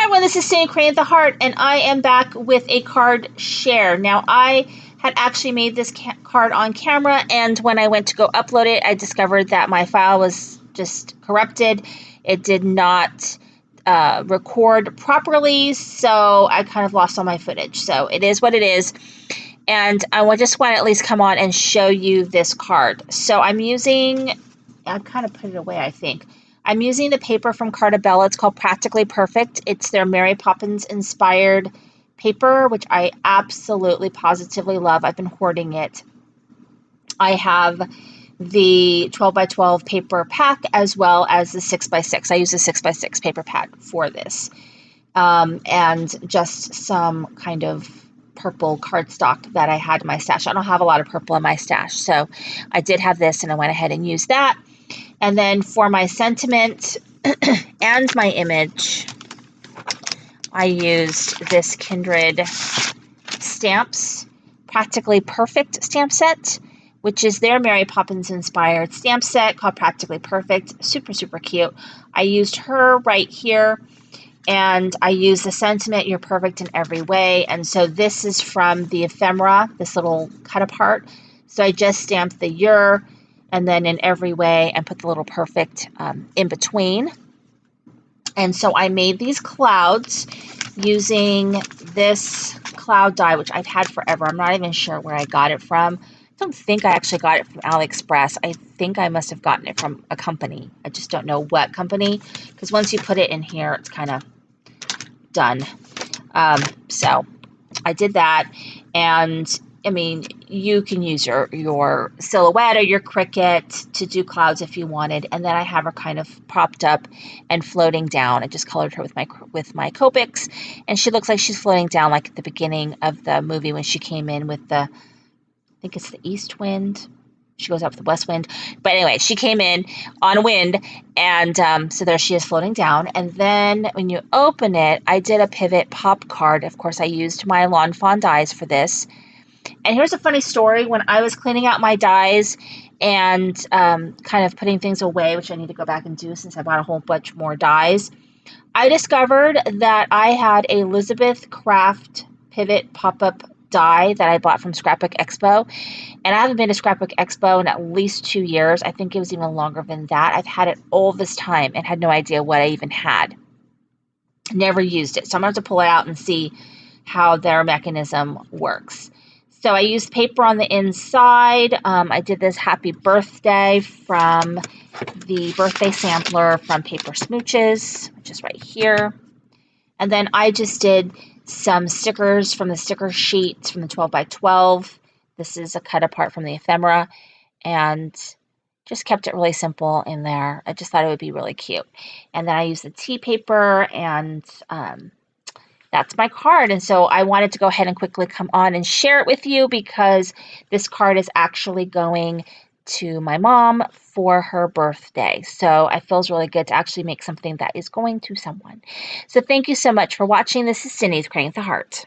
everyone, this is Cindy Crane the Heart, and I am back with a card share. Now, I had actually made this card on camera, and when I went to go upload it, I discovered that my file was just corrupted. It did not record properly, so I kind of lost all my footage. So it is what it is, and I just want to at least come on and show you this card. So I kind of put it away, I think. I'm using the paper from Cartabella. It's called Practically Perfect. It's their Mary Poppins inspired paper, which I absolutely positively love. I've been hoarding it. I have the 12 by 12 paper pack as well as the 6 by 6. I use a 6 by 6 paper pack for this. And just some kind of purple cardstock that I had in my stash. I don't have a lot of purple in my stash, so I did have this and I went ahead and used that. And then for my sentiment and my image, I used this Kindred stamps, Practically Perfect stamp set, which is their Mary Poppins inspired stamp set called Practically Perfect. Super, super cute. I used her right here, and I used the sentiment, "You're perfect in every way." And so this is from the ephemera, this little cut apart. So I just stamped the "you're" and then "in every way" and put the little perfect in between. And so I made these clouds using this cloud die, which I've had forever. I'm not even sure where I got it from. I don't think I actually got it from AliExpress. I think I must have gotten it from a company. I just don't know what company, because once you put it in here, it's kind of done. So I did that, and I mean, you can use your Silhouette or your Cricut to do clouds if you wanted. And then I have her kind of propped up and floating down. I just colored her with my Copics, and she looks like she's floating down like at the beginning of the movie when she came in with I think it's the east wind. She goes up with the west wind. But anyway, she came in on wind, and so there she is floating down. And then when you open it, I did a pivot pop card. Of course, I used my Lawn Fawn dies for this. And here's a funny story. When I was cleaning out my dies and kind of putting things away, which I need to go back and do since I bought a whole bunch more dies, I discovered that I had a Elizabeth Craft pivot pop-up die that I bought from Scrapbook Expo. And I haven't been to Scrapbook Expo in at least 2 years. I think it was even longer than that. I've had it all this time and had no idea what I even had. Never used it. So I'm going to have to pull it out and see how their mechanism works. So I used paper on the inside. I did this happy birthday from the birthday sampler from Paper Smooches, which is right here. And then I just did some stickers from the sticker sheets from the 12 by 12. This is a cut apart from the ephemera, and just kept it really simple in there. I just thought it would be really cute. And then I used the tea paper, and that's my card. And so I wanted to go ahead and quickly come on and share it with you, because this card is actually going to my mom for her birthday. So it feels really good to actually make something that is going to someone. So thank you so much for watching. This is Cindy's Crane the Heart.